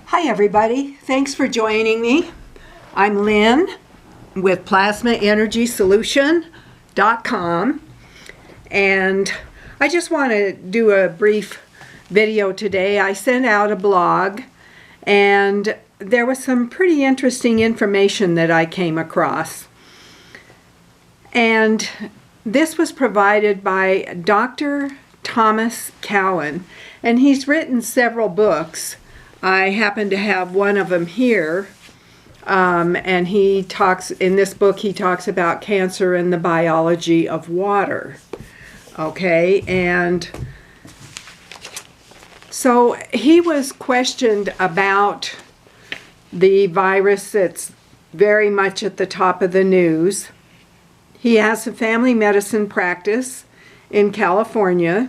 Hi everybody, thanks for joining me. I'm Lynn with plasmaenergysolution.com, and I just want to do a brief video today. I sent out a blog and there was some pretty interesting information that I came across. And this was provided by Dr. Thomas Cowan, and he's written several books. I happen to have one of them here, and he talks, in this book he talks about cancer and the biology of water. Okay, and so he was questioned about the virus that's very much at the top of the news. He has a family medicine practice in California.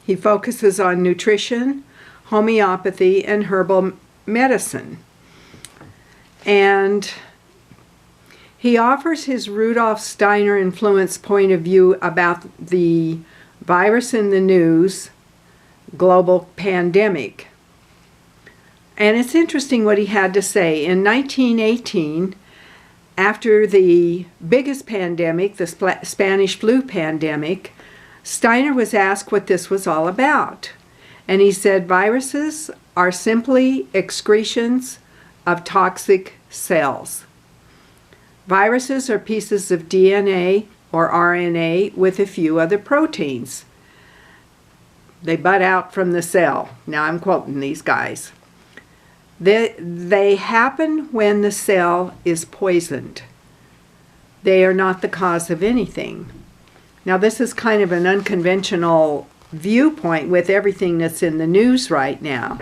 He focuses on nutrition, homeopathy, and herbal medicine. And he offers his Rudolf Steiner influence point of view about the virus in the news, global pandemic. And it's interesting what he had to say. In 1918, after the biggest pandemic, the Spanish flu pandemic, Steiner was asked what this was all about. And he said, viruses are simply excretions of toxic cells. Viruses are pieces of DNA or RNA with a few other proteins. They bud out from the cell. Now I'm quoting these guys. They happen when the cell is poisoned. They are not the cause of anything. Now this is kind of an unconventional viewpoint with everything that's in the news right now.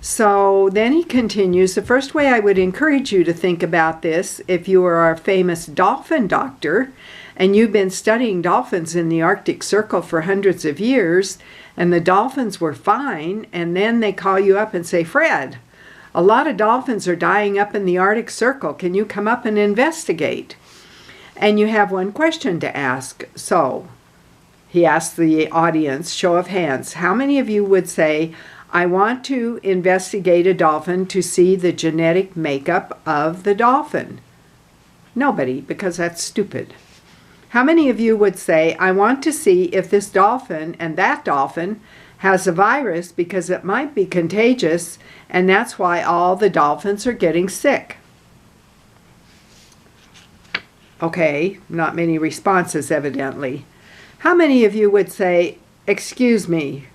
So then he continues, the first way I would encourage you to think about this, if you are our famous dolphin doctor and you've been studying dolphins in the Arctic Circle for hundreds of years and the dolphins were fine, and then they call you up and say, Fred, a lot of dolphins are dying up in the Arctic Circle. Can you come up and investigate? And you have one question to ask. So he asked the audience, show of hands, how many of you would say, I want to investigate a dolphin to see the genetic makeup of the dolphin? Nobody, because that's stupid. How many of you would say, I want to see if this dolphin and that dolphin has a virus because it might be contagious and that's why all the dolphins are getting sick? Okay, not many responses evidently. How many of you would say, excuse me,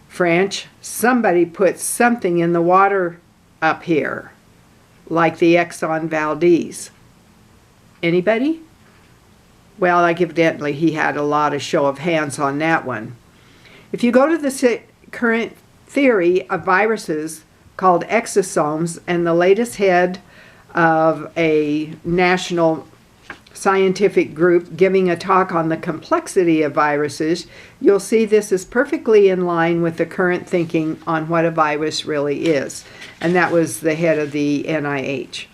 French, somebody put something in the water up here, like the Exxon Valdez? Anybody? Well, evidently he had a lot of show of hands on that one. If you go to the current theory of viruses called exosomes, and the latest head of a national scientific group giving a talk on the complexity of viruses, you'll see this is perfectly in line with the current thinking on what a virus really is. And that was the head of the NIH.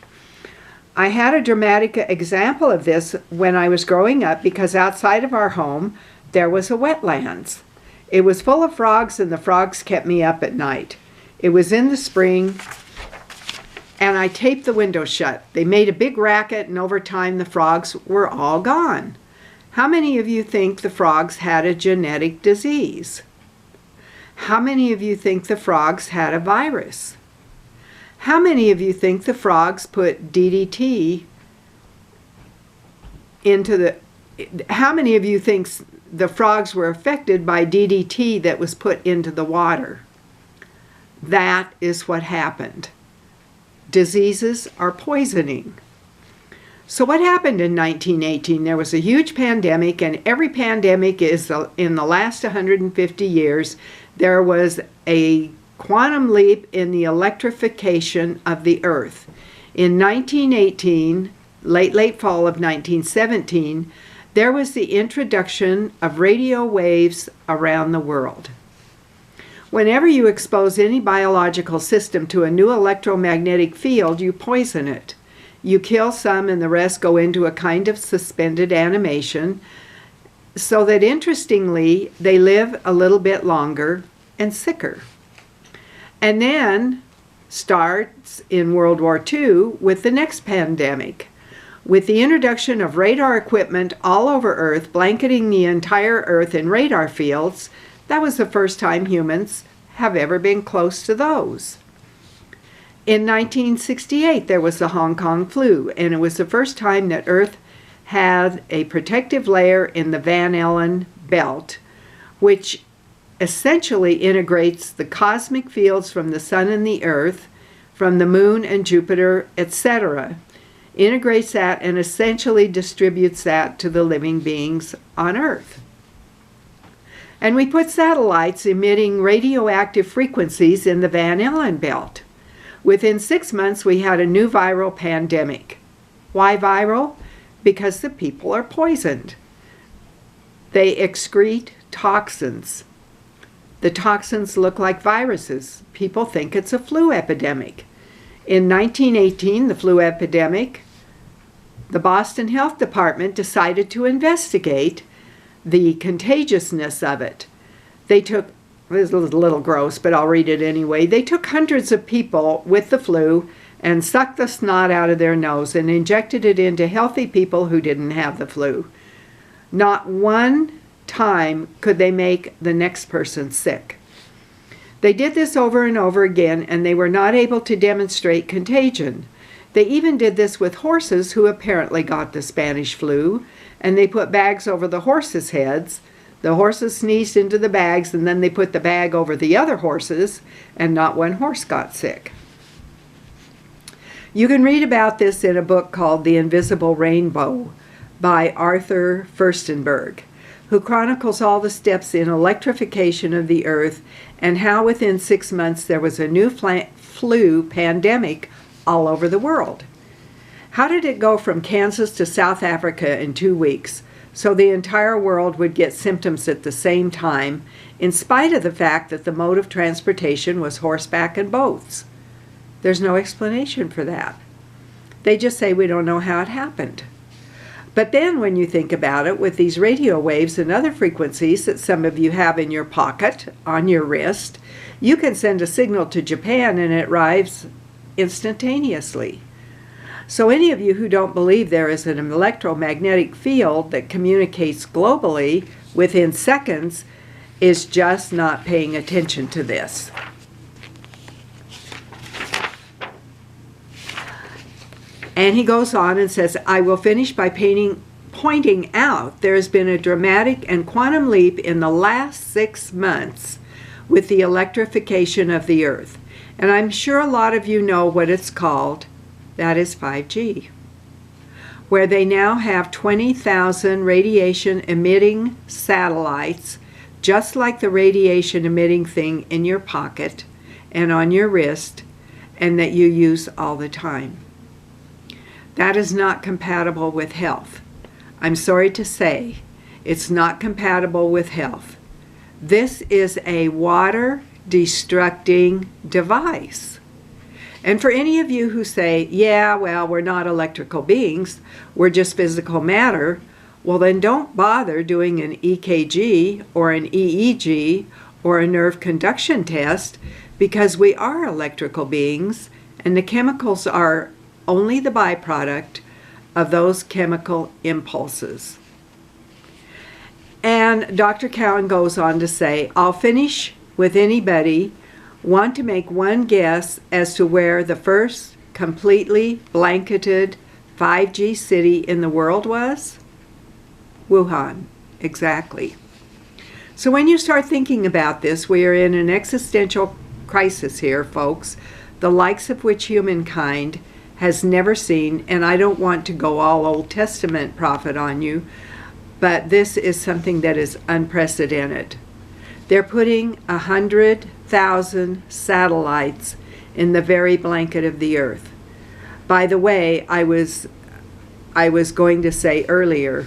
I had a dramatic example of this when I was growing up, because outside of our home there was a wetlands. It was full of frogs and the frogs kept me up at night. It was in the spring, and I taped the window shut. They made a big racket, and over time the frogs were all gone. How many of you think the frogs had a genetic disease? How many of you think the frogs had a virus? How many of you think the frogs put DDT into the... How many of you think the frogs were affected by DDT that was put into the water? That is what happened. Diseases are poisoning. So what happened in 1918? There was a huge pandemic, and every pandemic is in the last 150 years, there was a quantum leap in the electrification of the earth. In 1918, late fall of 1917, there was the introduction of radio waves around the world. Whenever you expose any biological system to a new electromagnetic field, you poison it. You kill some and the rest go into a kind of suspended animation, so that interestingly, they live a little bit longer and sicker. And then starts in World War II with the next pandemic. With the introduction of radar equipment all over Earth, blanketing the entire Earth in radar fields, that was the first time humans have ever been close to those. In 1968, there was the Hong Kong flu, and it was the first time that Earth had a protective layer in the Van Allen belt, which essentially integrates the cosmic fields from the sun and the earth, from the moon and Jupiter, etc. Integrates that and essentially distributes that to the living beings on Earth. And we put satellites emitting radioactive frequencies in the Van Allen belt. Within 6 months, we had a new viral pandemic. Why viral? Because the people are poisoned. They excrete toxins. The toxins look like viruses. People think it's a flu epidemic. In 1918, the flu epidemic, the Boston Health Department decided to investigate the contagiousness of it. They took, this is a little gross, but I'll read it anyway. They took hundreds of people with the flu and sucked the snot out of their nose and injected it into healthy people who didn't have the flu. Not one time could they make the next person sick. They did this over and over again, and they were not able to demonstrate contagion. They even did this with horses who apparently got the Spanish flu, and they put bags over the horses' heads. The horses sneezed into the bags, and then they put the bag over the other horses, and not one horse got sick. You can read about this in a book called The Invisible Rainbow by Arthur Furstenberg, who chronicles all the steps in electrification of the Earth and how within 6 months there was a new flu pandemic all over the world. How did it go from Kansas to South Africa in 2 weeks, so the entire world would get symptoms at the same time, in spite of the fact that the mode of transportation was horseback and boats? There's no explanation for that. They just say we don't know how it happened. But then when you think about it, with these radio waves and other frequencies that some of you have in your pocket, on your wrist, you can send a signal to Japan and it arrives instantaneously. So any of you who don't believe there is an electromagnetic field that communicates globally within seconds is just not paying attention to this. And he goes on and says, I will finish by pointing out there has been a dramatic and quantum leap in the last 6 months with the electrification of the Earth. And I'm sure a lot of you know what it's called. That is 5G, where they now have 20,000 radiation-emitting satellites, just like the radiation-emitting thing in your pocket and on your wrist, and that you use all the time. That is not compatible with health. I'm sorry to say, it's not compatible with health. This is a water-destructing device. And for any of you who say, yeah, well, we're not electrical beings, we're just physical matter, well then don't bother doing an EKG or an EEG or a nerve conduction test, because we are electrical beings and the chemicals are only the byproduct of those chemical impulses. And Dr. Cowan goes on to say, I'll finish with anybody want to make one guess as to where the first completely blanketed 5G city in the world was? Wuhan, exactly. So when you start thinking about this, we are in an existential crisis here, folks, the likes of which humankind has never seen, and I don't want to go all Old Testament prophet on you, but this is something that is unprecedented. They're putting 100,000 satellites in the very blanket of the Earth. By the way, I was going to say earlier,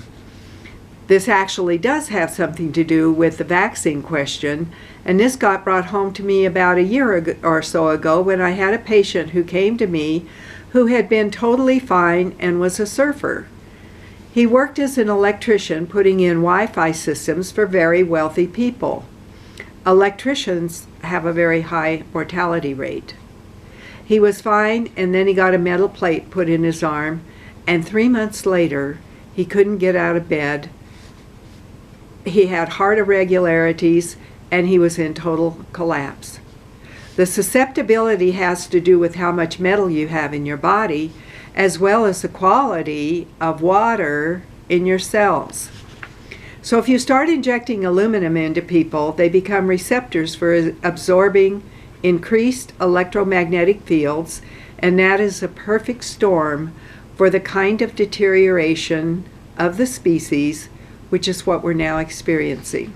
this actually does have something to do with the vaccine question, and this got brought home to me about a year or so ago when I had a patient who came to me who had been totally fine and was a surfer. He worked as an electrician putting in Wi-Fi systems for very wealthy people. Electricians have a very high mortality rate. He was fine, and then he got a metal plate put in his arm, and 3 months later, he couldn't get out of bed. He had heart irregularities, and he was in total collapse. The susceptibility has to do with how much metal you have in your body, as well as the quality of water in your cells. So if you start injecting aluminum into people, they become receptors for absorbing increased electromagnetic fields, and that is a perfect storm for the kind of deterioration of the species, which is what we're now experiencing.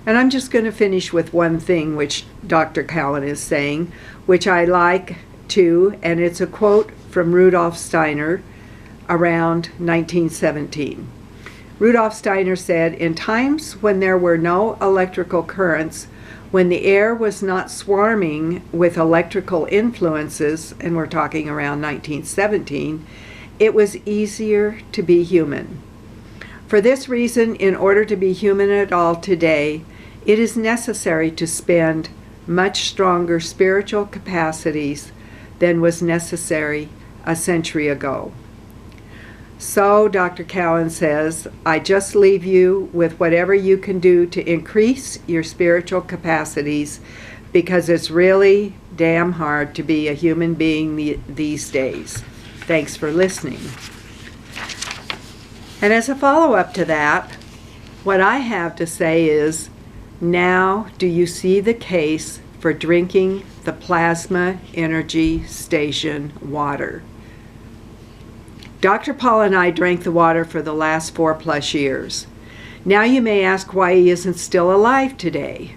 And I'm just going to finish with one thing which Dr. Cowan is saying, which I like too, and it's a quote from Rudolf Steiner around 1917. Rudolf Steiner said, "In times when there were no electrical currents, when the air was not swarming with electrical influences," and we're talking around 1917, "it was easier to be human. For this reason, in order to be human at all today, it is necessary to spend much stronger spiritual capacities than was necessary a century ago." So, Dr. Cowan says, I just leave you with whatever you can do to increase your spiritual capacities, because it's really damn hard to be a human being these days. Thanks for listening. And as a follow-up to that, what I have to say is, now do you see the case for drinking the plasma energy station water? Dr. Paul and I drank the water for the last 4+ years. Now you may ask why he isn't still alive today.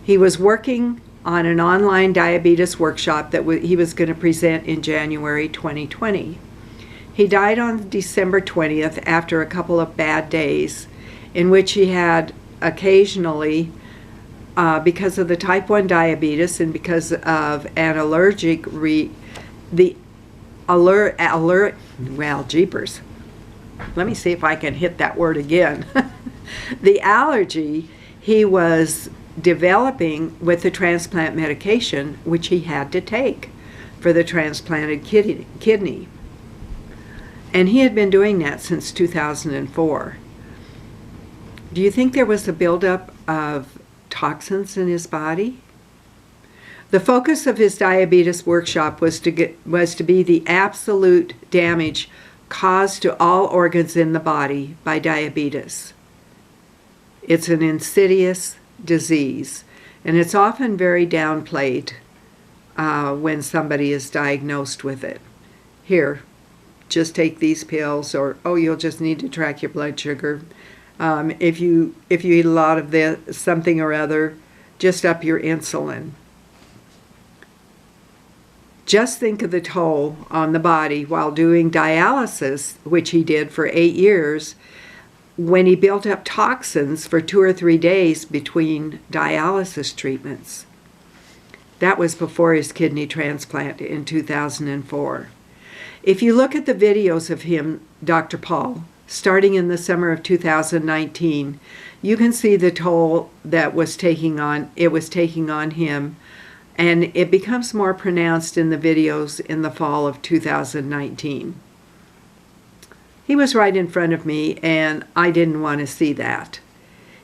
He was working on an online diabetes workshop that he was going to present in January 2020. He died on December 20th after a couple of bad days in which he had occasionally, because of the type 1 diabetes and because of an allergic well, jeepers. Let me see if I can hit that word again. The allergy he was developing with the transplant medication, which he had to take for the transplanted kidney. And he had been doing that since 2004. Do you think there was a buildup of toxins in his body? The focus of his diabetes workshop was to be the absolute damage caused to all organs in the body by diabetes. It's an insidious disease, and it's often very downplayed when somebody is diagnosed with it. Here, just take these pills, or oh, you'll just need to track your blood sugar. If you eat a lot of this, something or other, just up your insulin. Just think of the toll on the body while doing dialysis, which he did for 8 years, when he built up toxins for 2 or 3 days between dialysis treatments. That was before his kidney transplant in 2004. If you look at the videos of him, Dr. Paul, starting in the summer of 2019, you can see the toll that was taking on him, and it becomes more pronounced in the videos in the fall of 2019. He was right in front of me, and I didn't want to see that.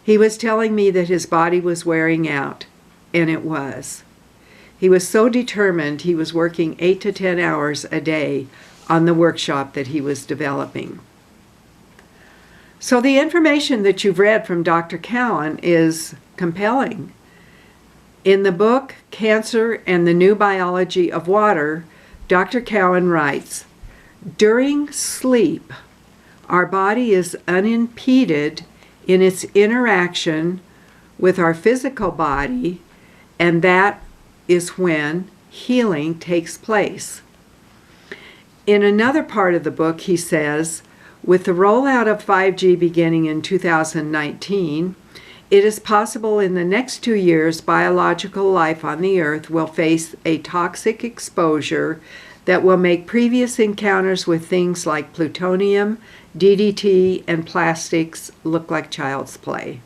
He was telling me that his body was wearing out, and it was. He was so determined he was working 8 to 10 hours a day on the workshop that he was developing. So the information that you've read from Dr. Cowan is compelling. In the book, Cancer and the New Biology of Water, Dr. Cowan writes, "During sleep, our body is unimpeded in its interaction with our physical body, and that is when healing takes place." In another part of the book, he says, with the rollout of 5G beginning in 2019, it is possible in the next 2 years biological life on the Earth will face a toxic exposure that will make previous encounters with things like plutonium, DDT, and plastics look like child's play.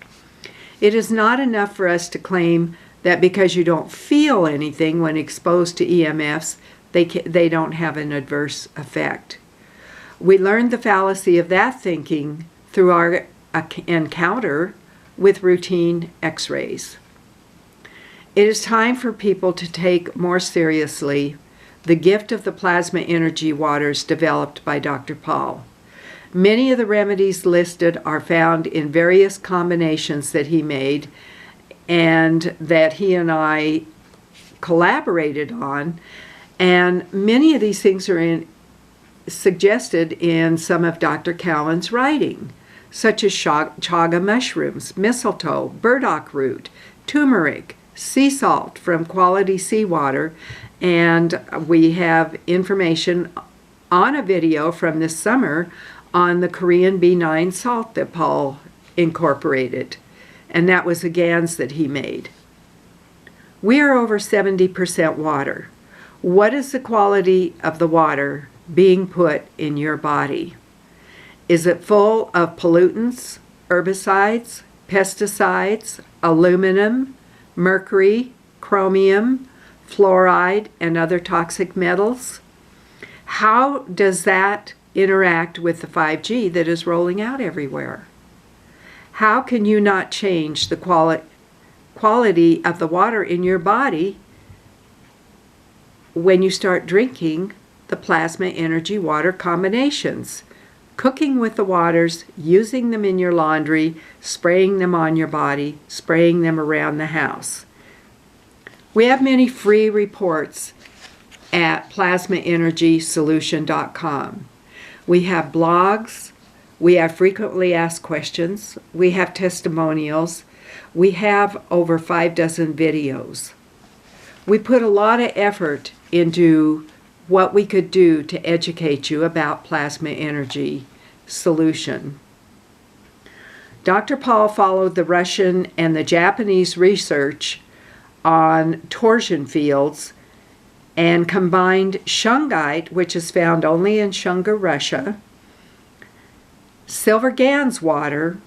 It is not enough for us to claim that because you don't feel anything when exposed to EMFs, they don't have an adverse effect. We learned the fallacy of that thinking through our encounter with routine X-rays. It is time for people to take more seriously the gift of the plasma energy waters developed by Dr. Paul. Many of the remedies listed are found in various combinations that he made and that he and I collaborated on, and many of these things are suggested in some of Dr. Cowan's writing, such as chaga mushrooms, mistletoe, burdock root, turmeric, sea salt from quality seawater, and we have information on a video from this summer on the Korean B9 salt that Paul incorporated, and that was a GANS that he made. We are over 70% water. What is the quality of the water being put in your body? Is it full of pollutants, herbicides, pesticides, aluminum, mercury, chromium, fluoride, and other toxic metals? How does that interact with the 5G that is rolling out everywhere? How can you not change the quality of the water in your body when you start drinking the plasma energy water combinations? Cooking with the waters, using them in your laundry, spraying them on your body, spraying them around the house. We have many free reports at plasmaenergysolution.com. We have blogs, we have frequently asked questions, we have testimonials, we have over 6 videos. We put a lot of effort into what we could do to educate you about plasma energy solution. Dr. Paul followed the Russian and the Japanese research on torsion fields and combined shungite, which is found only in Shunga, Russia, silver GANS water,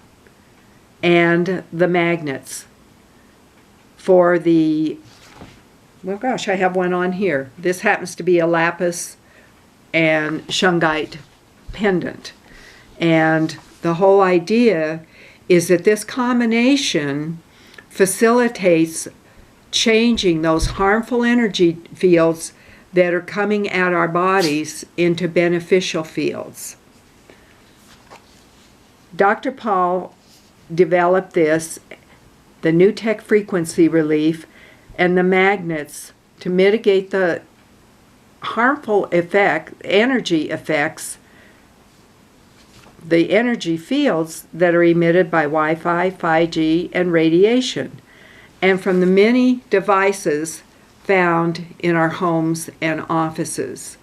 and the magnets for the, well gosh, I have one on here. This happens to be a lapis and shungite pendant. And the whole idea is that this combination facilitates changing those harmful energy fields that are coming at our bodies into beneficial fields. Dr. Paul developed this, the new tech frequency relief, and the magnets to mitigate the harmful energy effects, the energy fields that are emitted by Wi-Fi, 5G, and radiation, and from the many devices found in our homes and offices.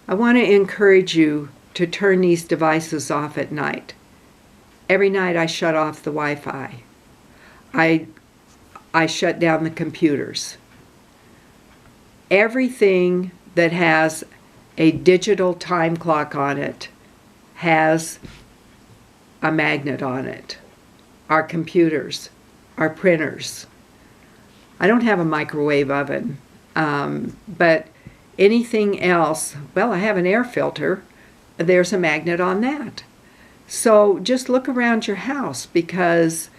I want to encourage you to turn these devices off at night. Every night I shut off the Wi-Fi. I shut down the computers. Everything that has a digital time clock on it has a magnet on it. Our computers, our printers. I don't have a microwave oven, but anything else, well, I have an air filter. There's a magnet on that. So just look around your house, because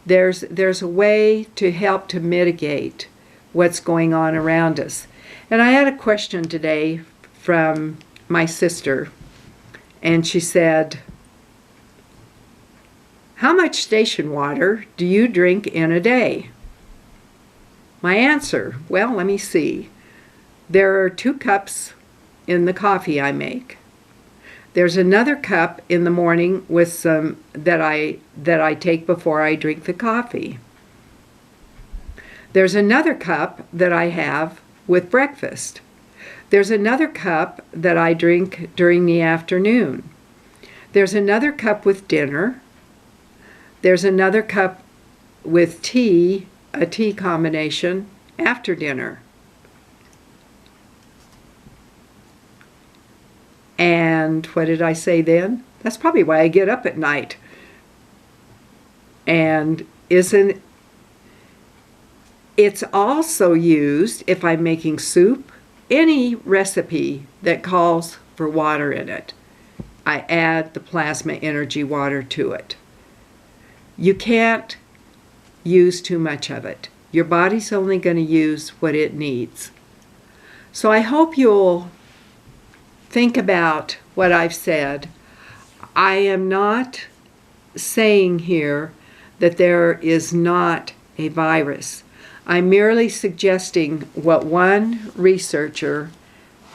there's a way to help to mitigate what's going on around us. And I had a question today from my sister, and she said, "How much station water do you drink in a day?" My answer, well, let me see. There are 2 cups in the coffee I make. There's another cup in the morning with some that I take before I drink the coffee. There's another cup that I have with breakfast. There's another cup that I drink during the afternoon. There's another cup with dinner. There's another cup with tea, a tea combination, after dinner. And what did I say then? That's probably why I get up at night. And It's also used if I'm making soup, any recipe that calls for water in it. I add the plasma energy water to it. You can't use too much of it. Your body's only going to use what it needs. So I hope you'll think about what I've said. I am not saying here that there is not a virus. I'm merely suggesting what one researcher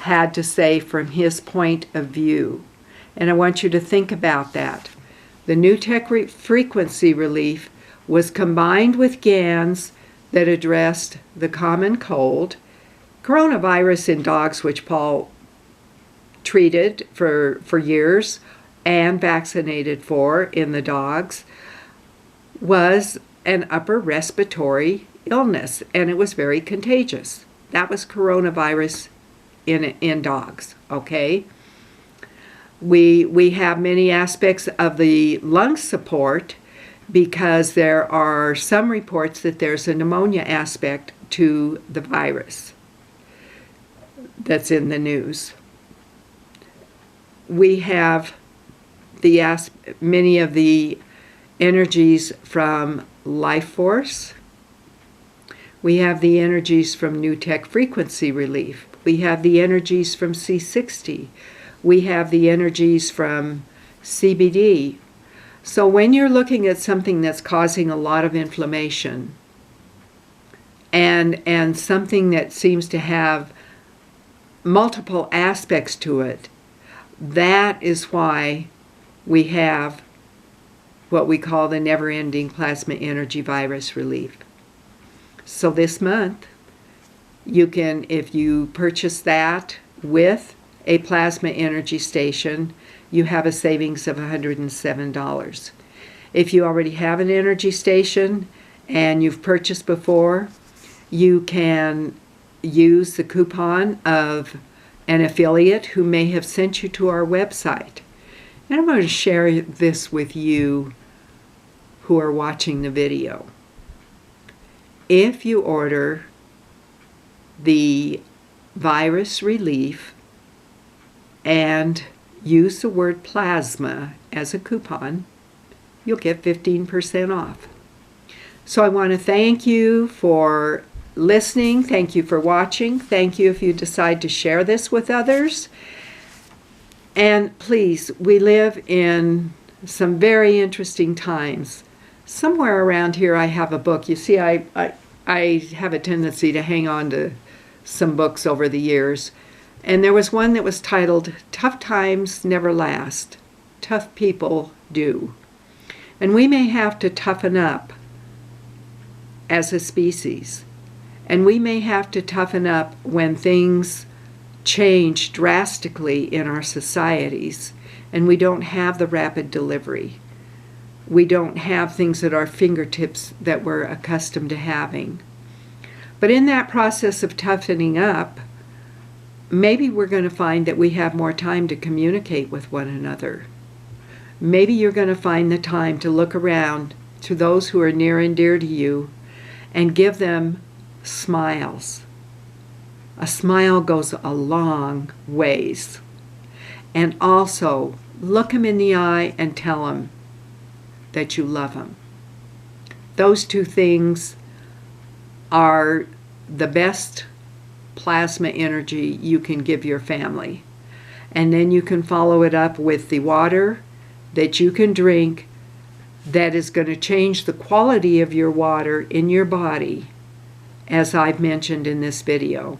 had to say from his point of view. And I want you to think about that. The new tech frequency relief was combined with GANs that addressed the common cold, coronavirus in dogs, which Paul treated for years and vaccinated for in the dogs, was an upper respiratory illness, and it was very contagious. That was coronavirus in dogs, okay? We have many aspects of the lung support because there are some reports that there's a pneumonia aspect to the virus that's in the news. We have many of the energies from life force. We have the energies from new tech frequency relief. We have the energies from C60. We have the energies from CBD. So when you're looking at something that's causing a lot of inflammation and something that seems to have multiple aspects to it, that is why we have what we call the never-ending plasma energy virus relief. So this month, you can, if you purchase that with a plasma energy station, you have a savings of $107. If you already have an energy station and you've purchased before, you can use the coupon of an affiliate who may have sent you to our website. And I'm going to share this with you who are watching the video. If you order the virus relief and use the word plasma as a coupon, you'll get 15% off. So I want to thank you for listening. Thank you for watching. Thank you if you decide to share this with others. And please, we live in some very interesting times. Somewhere around here I have a book. You see, I have a tendency to hang on to some books over the years. And there was one that was titled, Tough Times Never Last. Tough People Do. And we may have to toughen up as a species. And we may have to toughen up when things change drastically in our societies and we don't have the rapid delivery. We don't have things at our fingertips that we're accustomed to having. But in that process of toughening up, maybe we're going to find that we have more time to communicate with one another. Maybe you're going to find the time to look around to those who are near and dear to you and give them smiles. A smile goes a long ways. And also, look them in the eye and tell them that you love them. Those two things are the best plasma energy you can give your family. And then you can follow it up with the water that you can drink that is going to change the quality of your water in your body, as I've mentioned in this video.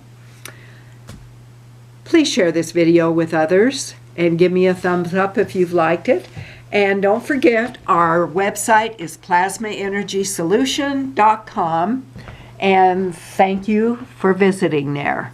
Please share this video with others and give me a thumbs up if you've liked it. And don't forget, our website is plasmaenergysolution.com. And thank you for visiting there.